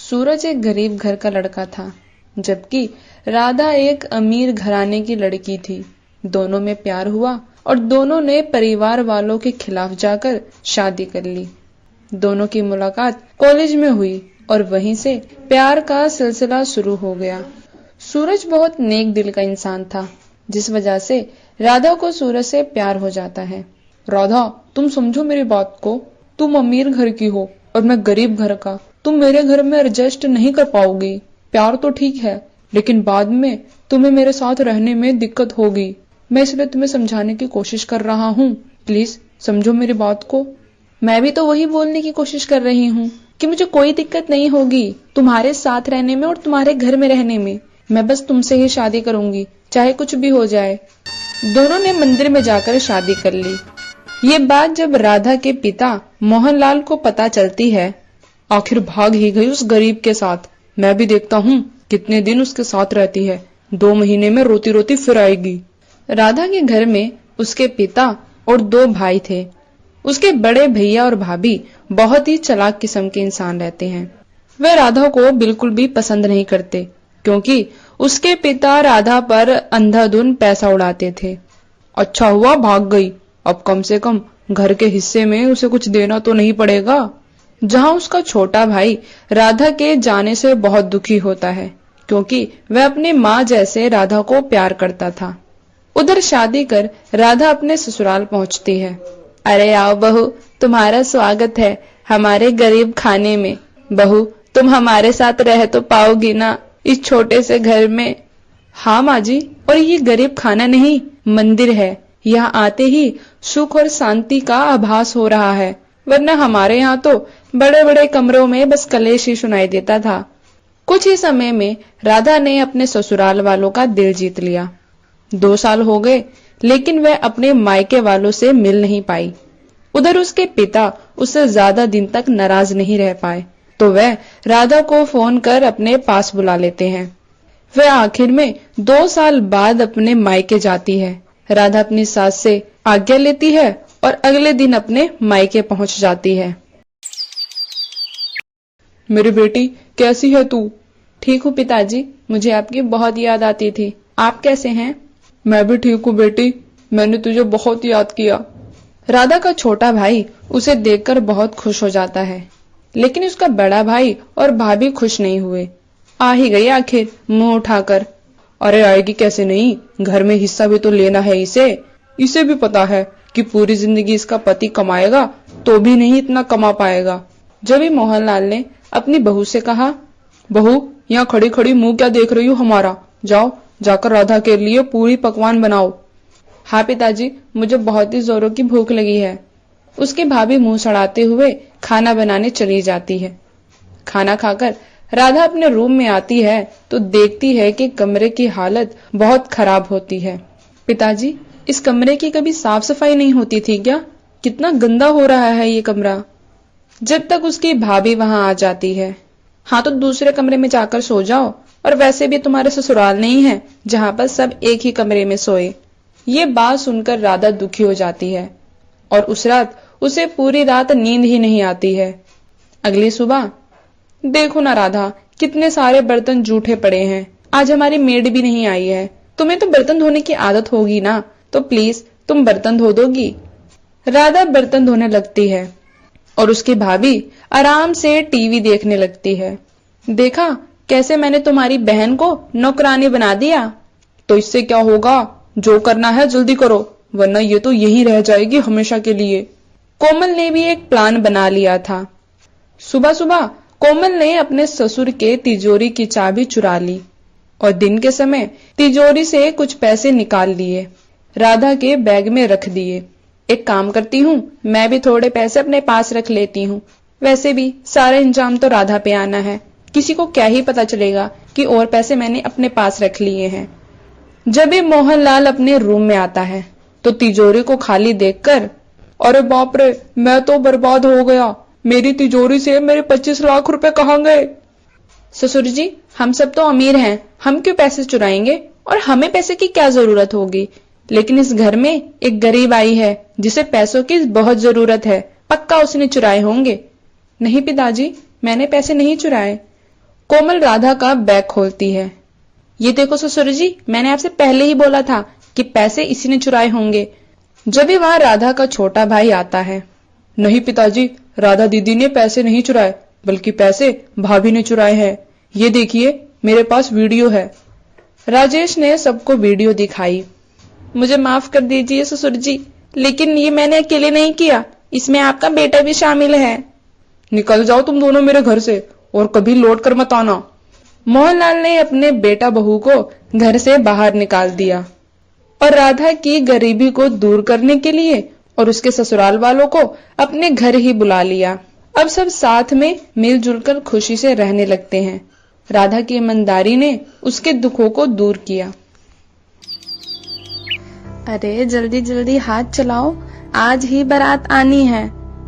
सूरज एक गरीब घर का लड़का था, जबकि राधा एक अमीर घराने की लड़की थी। दोनों में प्यार हुआ और दोनों ने परिवार वालों के खिलाफ जाकर शादी कर ली। दोनों की मुलाकात कॉलेज में हुई और वहीं से प्यार का सिलसिला शुरू हो गया। सूरज बहुत नेक दिल का इंसान था, जिस वजह से राधा को सूरज से प्यार हो जाता है। राधा, तुम समझो मेरी बात को। तुम अमीर घर की हो और मैं गरीब घर का। तुम मेरे घर में एडजस्ट नहीं कर पाओगी। प्यार तो ठीक है, लेकिन बाद में तुम्हें मेरे साथ रहने में दिक्कत होगी। मैं इसलिए तुम्हें समझाने की कोशिश कर रहा हूँ। प्लीज समझो मेरी बात को। मैं भी तो वही बोलने की कोशिश कर रही हूँ कि मुझे कोई दिक्कत नहीं होगी तुम्हारे साथ रहने में और तुम्हारे घर में रहने में। मैं बस तुमसे ही शादी करूंगी, चाहे कुछ भी हो जाए। दोनों ने मंदिर में जाकर शादी कर ली। ये बात जब राधा के पिता मोहनलाल को पता चलती है, आखिर भाग ही गई उस गरीब के साथ। मैं भी देखता हूँ कितने दिन उसके साथ रहती है। 2 महीने में रोती रोती फिर आएगी। राधा के घर में उसके पिता और 2 भाई थे। उसके बड़े भैया और भाभी बहुत ही चालाक किस्म के इंसान रहते हैं। वे राधा को बिल्कुल भी पसंद नहीं करते, क्योंकि उसके पिता राधा पर अंधाधुंध पैसा उड़ाते थे। अच्छा हुआ भाग गई, अब कम से कम घर के हिस्से में उसे कुछ देना तो नहीं पड़ेगा। जहां उसका छोटा भाई राधा के जाने से बहुत दुखी होता है, क्योंकि वह अपनी माँ जैसे राधा को प्यार करता था। उधर शादी कर राधा अपने ससुराल पहुंचती है। अरे आओ बहू, तुम्हारा स्वागत है हमारे गरीब खाने में। बहू, तुम हमारे साथ रह तो पाओगी ना इस छोटे से घर में? हाँ माँ जी, और ये गरीब खाना नहीं, मंदिर है। यहाँ आते ही सुख और शांति का आभास हो रहा है, वरना हमारे यहाँ तो बड़े बड़े कमरों में बस कलेश ही सुनाई देता था। कुछ ही समय में राधा ने अपने ससुराल वालों का दिल जीत लिया। 2 साल हो गए, लेकिन वह अपने मायके वालों से मिल नहीं पाई। उधर उसके पिता उससे ज्यादा दिन तक नाराज नहीं रह पाए, तो वह राधा को फोन कर अपने पास बुला लेते हैं। वह आखिर में 2 साल बाद अपने मायके जाती है। राधा अपनी सास से आज्ञा लेती है और अगले दिन अपने मायके पहुंच जाती है। मेरी बेटी, कैसी है तू? ठीक हूँ पिताजी, मुझे आपकी बहुत याद आती थी। आप कैसे हैं? मैं भी ठीक हूँ बेटी, मैंने तुझे बहुत याद किया। राधा का छोटा भाई उसे देखकर बहुत खुश हो जाता है, लेकिन उसका बड़ा भाई और भाभी खुश नहीं हुए। आ ही गई आखिर, मुंह उठाकर। अरे आएगी कैसे नहीं, घर में हिस्सा भी तो लेना है इसे। इसे भी पता है कि पूरी जिंदगी इसका पति कमाएगा तो भी नहीं इतना कमा पाएगा। जब ही मोहनलाल ने अपनी बहू से कहा, बहू यहाँ खड़ी खड़ी मुंह क्या देख रही हो हमारा? जाओ जाकर राधा के लिए पूरी पकवान बनाओ। हाँ पिताजी, मुझे बहुत ही जोरों की भूख लगी है। उसकी भाभी मुंह सड़ाते हुए खाना बनाने चली जाती है। खाना खाकर राधा अपने रूम में आती है तो देखती है कि कमरे की हालत बहुत खराब होती है। पिताजी, इस कमरे की कभी साफ सफाई नहीं होती थी क्या? कितना गंदा हो रहा है ये कमरा। जब तक उसकी भाभी वहां आ जाती है। हाँ तो दूसरे कमरे में जाकर सो जाओ, और वैसे भी तुम्हारे ससुराल नहीं है जहां पर सब एक ही कमरे में सोए। ये बात सुनकर राधा दुखी हो जाती है और उस रात उसे पूरी रात नींद ही नहीं आती है। अगली सुबह, देखो ना राधा, कितने सारे बर्तन जूठे पड़े हैं। आज हमारी मेड भी नहीं आई है। तुम्हें तो बर्तन धोने की आदत होगी ना, तो प्लीज तुम बर्तन धो दोगी? राधा बर्तन धोने लगती है और उसकी भाभी आराम से टीवी देखने लगती है। देखा कैसे मैंने तुम्हारी बहन को नौकरानी बना दिया? तो इससे क्या होगा, जो करना है जल्दी करो, वरना ये तो यहीं रह जाएगी हमेशा के लिए। कोमल ने भी एक प्लान बना लिया था। सुबह सुबह कोमल ने अपने ससुर के तिजोरी की चाबी चुरा ली और दिन के समय तिजोरी से कुछ पैसे निकाल लिए, राधा के बैग में रख दिए। एक काम करती हूँ, मैं भी थोड़े पैसे अपने पास रख लेती हूँ। वैसे भी सारे इंजाम तो राधा पे आना है, किसी को क्या ही पता चलेगा कि और पैसे मैंने अपने पास रख लिए हैं। जब भी मोहनलाल अपने रूम में आता है तो तिजोरी को खाली देखकर, अरे बाप रे, मैं तो बर्बाद हो गया। मेरी तिजोरी से मेरे 25 लाख रुपए कहाँ गए? ससुर जी, हम सब तो अमीर हैं, हम क्यों पैसे चुराएंगे? और हमें पैसे की क्या जरूरत होगी? लेकिन इस घर में एक गरीब आई है जिसे पैसों की बहुत जरूरत है, पक्का उसने चुराए होंगे। नहीं पिताजी, मैंने पैसे नहीं चुराए। कोमल राधा का बैग खोलती है। ये देखो ससुर जी, मैंने आपसे पहले ही बोला था कि पैसे इसी ने चुराए होंगे। जब भी वहां राधा का छोटा भाई आता है। नहीं पिताजी, राधा दीदी ने पैसे नहीं चुराए, बल्कि पैसे भाभी ने चुराए हैं। ये देखिए, मेरे पास वीडियो है। राजेश ने सबको वीडियो दिखाई। मुझे माफ कर दीजिए ससुर जी, लेकिन ये मैंने अकेले नहीं किया, इसमें आपका बेटा भी शामिल है। निकल जाओ तुम दोनों मेरे घर से, और कभी लौट कर मत आना। मोहनलाल ने अपने बेटा बहू को घर से बाहर निकाल दिया और राधा की गरीबी को दूर करने के लिए और उसके ससुराल वालों को अपने घर ही बुला लिया। अब सब साथ में मिलजुल कर खुशी से रहने लगते हैं। राधा की ईमानदारी ने उसके दुखों को दूर किया। अरे जल्दी जल्दी हाथ चलाओ, आज ही बारात आनी है।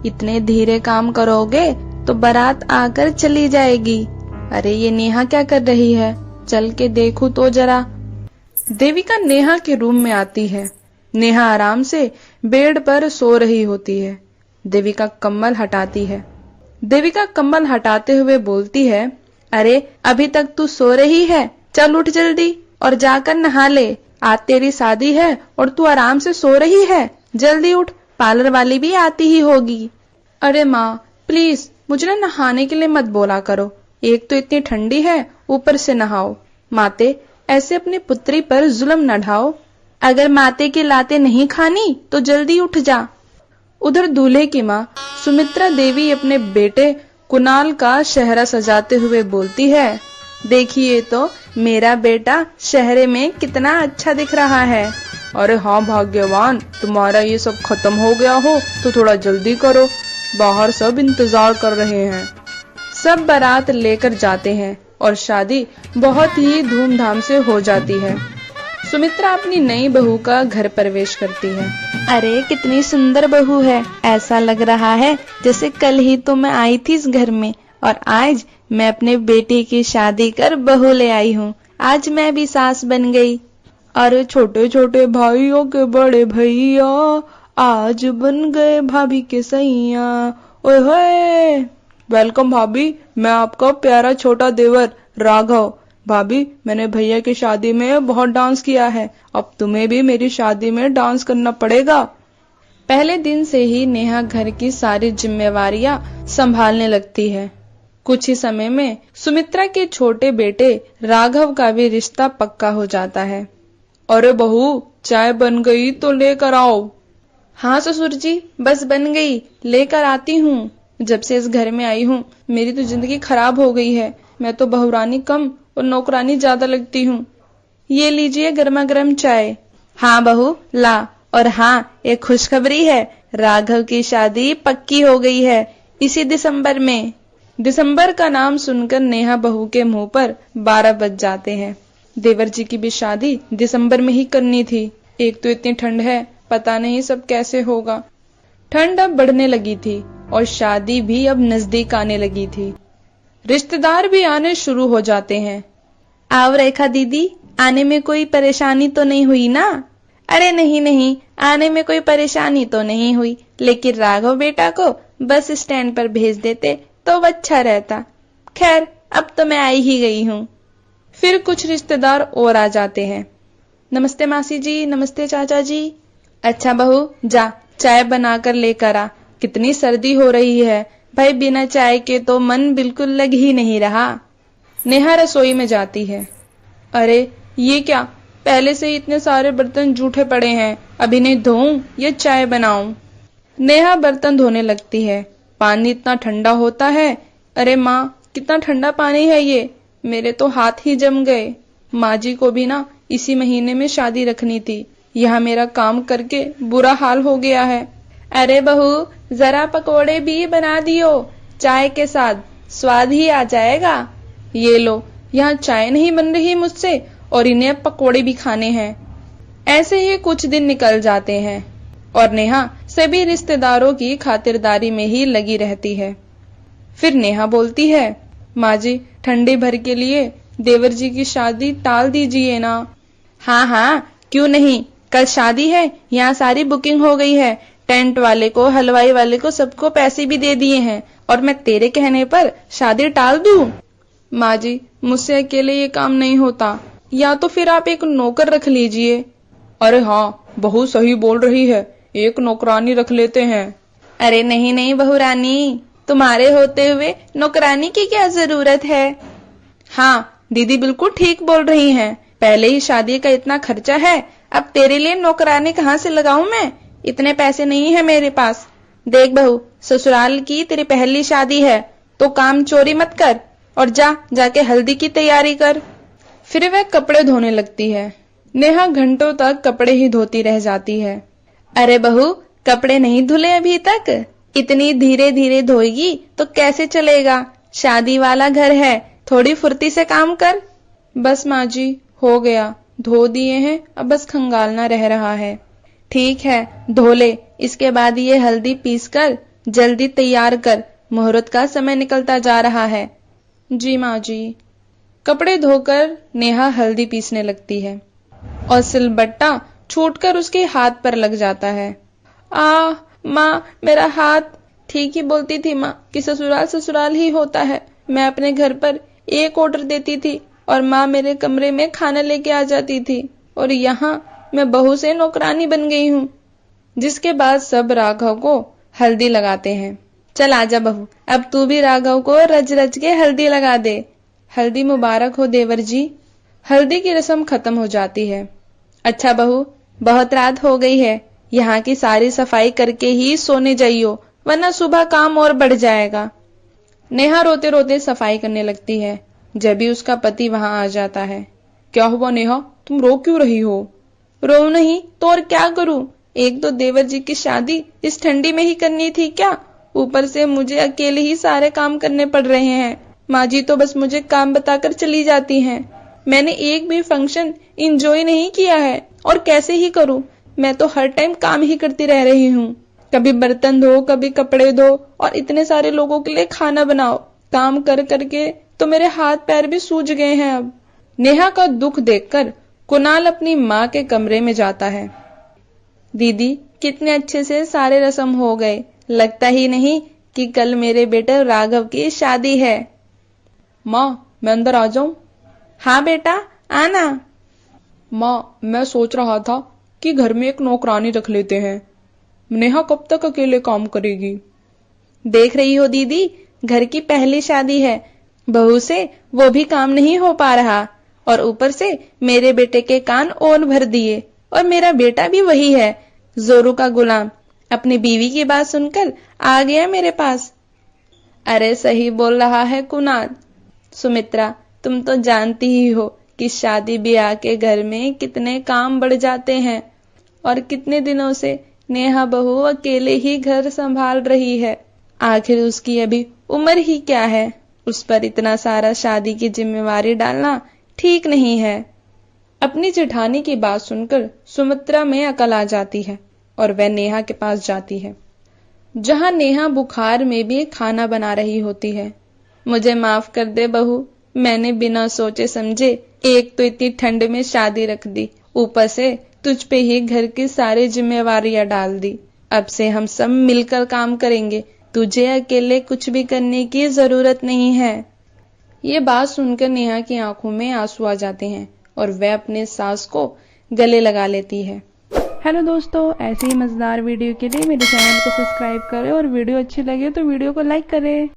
इतने धीरे काम करोगे तो बारात आकर चली जाएगी। अरे ये नेहा क्या कर रही है, चल के देखूं तो जरा। देविका नेहा के रूम में आती है। नेहा आराम से बेड पर सो रही होती है। देविका कम्बल हटाती है। देविका कम्बल हटाते हुए बोलती है, अरे अभी तक तू सो रही है, चल उठ जल्दी और जाकर नहा ले। आज तेरी शादी है और तू आराम से सो रही है, जल्दी उठ, पार्लर वाली भी आती ही होगी। अरे माँ प्लीज मुझे ना नहाने के लिए मत बोला करो, एक तो इतनी ठंडी है, ऊपर से नहाओ। माते ऐसे अपनी पुत्री पर जुल्म न ढाओ। अगर माते की लाते नहीं खानी तो जल्दी उठ जा। उधर दूल्हे की माँ सुमित्रा देवी अपने बेटे कुणाल का शहरा सजाते हुए बोलती है, देखिए तो मेरा बेटा शहरे में कितना अच्छा दिख रहा है। अरे हाँ भाग्यवान, तुम्हारा ये सब खत्म हो गया हो तो थोड़ा जल्दी करो, बाहर सब इंतजार कर रहे हैं। सब बारात लेकर जाते हैं और शादी बहुत ही धूमधाम से हो जाती है। सुमित्रा अपनी नई बहू का घर प्रवेश करती है। अरे कितनी सुंदर बहू है, ऐसा लग रहा है जैसे कल ही तो मैं आई थी इस घर में और आज मैं अपने बेटे की शादी कर बहू ले आई हूँ। आज मैं भी सास बन गई। अरे छोटे छोटे भाइयों के बड़े भैया आज बन गए भाभी के सैया। ओए होए, वेलकम भाभी, मैं आपका प्यारा छोटा देवर राघव। भाभी मैंने भैया की शादी में बहुत डांस किया है, अब तुम्हें भी मेरी शादी में डांस करना पड़ेगा। पहले दिन से ही नेहा घर की सारी जिम्मेवारियां संभालने लगती है। कुछ ही समय में सुमित्रा के छोटे बेटे राघव का भी रिश्ता पक्का हो जाता है। अरे बहू, चाय बन गई तो लेकर आओ। हाँ ससुर जी, बस बन गई, लेकर आती हूँ। जब से इस घर में आई हूँ मेरी तो जिंदगी खराब हो गई है। मैं तो बहुरानी कम और नौकरानी ज्यादा लगती हूँ। ये लीजिए गर्मा गर्म चाय। हाँ बहू ला। और हाँ, एक खुशखबरी है, राघव की शादी पक्की हो गई है इसी दिसंबर में। दिसंबर का नाम सुनकर नेहा बहू के मुंह पर 12 बज जाते हैं। देवर जी की भी शादी दिसंबर में ही करनी थी। एक तो इतनी ठंड है, पता नहीं सब कैसे होगा। ठंड अब बढ़ने लगी थी और शादी भी अब नजदीक आने लगी थी। रिश्तेदार भी आने शुरू हो जाते हैं। आओ रेखा दीदी, आने में कोई परेशानी तो नहीं हुई ना? अरे नहीं नहीं, आने में कोई परेशानी तो नहीं हुई, लेकिन राघव बेटा को बस स्टैंड पर भेज देते तो अच्छा रहता। खैर अब तो मैं आई ही गई हूँ। फिर कुछ रिश्तेदार और आ जाते हैं। नमस्ते मासी जी, नमस्ते चाचा जी। अच्छा बहू जा, चाय बनाकर लेकर आ, कितनी सर्दी हो रही है भाई, बिना चाय के तो मन बिल्कुल लग ही नहीं रहा। नेहा रसोई में जाती है। अरे ये क्या, पहले से ही इतने सारे बर्तन जूठे पड़े हैं, अभी नहीं धोऊं या चाय बनाऊं। नेहा बर्तन धोने लगती है। पानी इतना ठंडा होता है। अरे माँ, कितना ठंडा पानी है ये, मेरे तो हाथ ही जम गए। माँ जी को भी ना इसी महीने में शादी रखनी थी, यहाँ मेरा काम करके बुरा हाल हो गया है। अरे बहू, जरा पकोड़े भी बना दियो, चाय के साथ स्वाद ही आ जाएगा। ये लो, यहाँ चाय नहीं बन रही मुझसे और इन्हें अब पकोड़े भी खाने हैं। ऐसे ही कुछ दिन निकल जाते हैं और नेहा सभी रिश्तेदारों की खातिरदारी में ही लगी रहती है। फिर नेहा बोलती है, माँ जी ठंडे भर के लिए देवर जी की शादी टाल दीजिए ना। हाँ हाँ, क्यों नहीं, कल शादी है, यहाँ सारी बुकिंग हो गई है। टेंट वाले को, हलवाई वाले को, सबको पैसे भी दे दिए हैं और मैं तेरे कहने पर शादी टाल दूं? माँ जी, मुझसे अकेले ये काम नहीं होता, या तो फिर आप एक नौकर रख लीजिए। अरे हाँ, बहू सही बोल रही है, एक नौकरानी रख लेते हैं। अरे नहीं नहीं बहू रानी, तुम्हारे होते हुए नौकरानी की क्या जरूरत है। हाँ, दीदी बिल्कुल ठीक बोल रही हैं। पहले ही शादी का इतना खर्चा है, अब तेरे लिए नौकरानी कहाँ से लगाऊं मैं? इतने पैसे नहीं है मेरे पास। देख बहू, ससुराल की तेरी पहली शादी है, तो काम चोरी मत कर और जाके हल्दी की तैयारी कर। फिर वह कपड़े धोने लगती है। नेहा घंटों तक कपड़े ही धोती रह जाती है। अरे बहू, कपड़े नहीं धुले अभी तक? इतनी धीरे धीरे धोएगी तो कैसे चलेगा? शादी वाला घर है, थोड़ी फुर्ती से काम कर। बस माँ जी, हो गया, धो दिए हैं, अब बस खंगालना रह रहा है। ठीक है, धो ले। इसके बाद ये हल्दी पीसकर जल्दी तैयार कर, मुहूर्त का समय निकलता जा रहा है। जी माँ जी। कपड़े धोकर नेहा हल्दी पीसने लगती है और सिलबट्टा छूटकर उसके हाथ पर लग जाता है। माँ, मेरा हाथ। ठीक ही बोलती थी माँ कि ससुराल ससुराल ही होता है। मैं अपने घर पर एक ऑर्डर देती थी और माँ मेरे कमरे में खाना लेके आ जाती थी, और यहाँ मैं बहू से नौकरानी बन गई हूँ। जिसके बाद सब राघव को हल्दी लगाते हैं। चल आजा बहू, अब तू भी राघव को रज रज के हल्दी लगा दे। हल्दी मुबारक हो देवर जी। हल्दी की रस्म खत्म हो जाती है। अच्छा बहू, बहुत रात हो गई है, यहाँ की सारी सफाई करके ही सोने जाइयो, वरना सुबह काम और बढ़ जाएगा। नेहा रोते रोते सफाई करने लगती है। जब भी उसका पति वहां आ जाता है। क्या हुआ नेहा, तुम रो क्यों रही हो? रो नहीं तो और क्या करूं? एक तो देवर जी की शादी इस ठंडी में ही करनी थी क्या? ऊपर से मुझे अकेले ही सारे काम करने पड़ रहे हैं। माँ जी तो बस मुझे काम बताकर चली जाती हैं। मैंने एक भी फंक्शन एंजॉय नहीं किया है, और कैसे ही करूं? मैं तो हर टाइम काम ही करती रह रही हूँ। कभी बर्तन धो, कभी कपड़े धो, और इतने सारे लोगों के लिए खाना बनाओ। काम कर करके तो मेरे हाथ पैर भी सूज गए हैं अब। नेहा का दुख देखकर कुणाल अपनी माँ के कमरे में जाता है। दीदी, कितने अच्छे से सारे रस्म हो गए। लगता ही नहीं कि कल मेरे बेटे राघव की शादी है। माँ, मैं अंदर आ जाऊं? हाँ बेटा, आना। माँ, मैं सोच रहा था कि घर में एक नौकरानी रख लेते हैं। नेहा कब तक अकेले काम करेगी? देख रही हो दीदी, घर की पहली शादी है, बहू से वो भी काम नहीं हो पा रहा, और ऊपर से मेरे बेटे के कान और भर दिए। और मेरा बेटा भी वही है, जोरू का गुलाम, अपनी बीवी की बात सुनकर आ गया मेरे पास। अरे सही बोल रहा है कुणाल। सुमित्रा, तुम तो जानती ही हो कि शादी ब्याह के घर में कितने काम बढ़ जाते हैं, और कितने दिनों से नेहा बहू अकेले ही घर संभाल रही है। आखिर उसकी अभी उम्र ही क्या है? उस पर इतना सारा शादी की जिम्मेवारी डालना ठीक नहीं है। अपनी जेठानी की बात सुनकर सुमित्रा में अकल आ जाती है और वह नेहा के पास जाती है, जहां नेहा बुखार में भी खाना बना रही होती है। मुझे माफ कर दे बहू, मैंने बिना सोचे समझे एक तो इतनी ठंड में शादी रख दी, ऊपर से तुझ पे ही घर की सारी जिम्मेवारियां डाल दी। अब से हम सब मिलकर काम करेंगे, तुझे अकेले कुछ भी करने की जरूरत नहीं है। ये बात सुनकर नेहा की आंखों में आंसू आ जाते हैं और वह अपने सास को गले लगा लेती है। हेलो दोस्तों, ऐसी ही मजेदार वीडियो के लिए मेरे चैनल को सब्सक्राइब करें और वीडियो अच्छी लगे तो वीडियो को लाइक करें।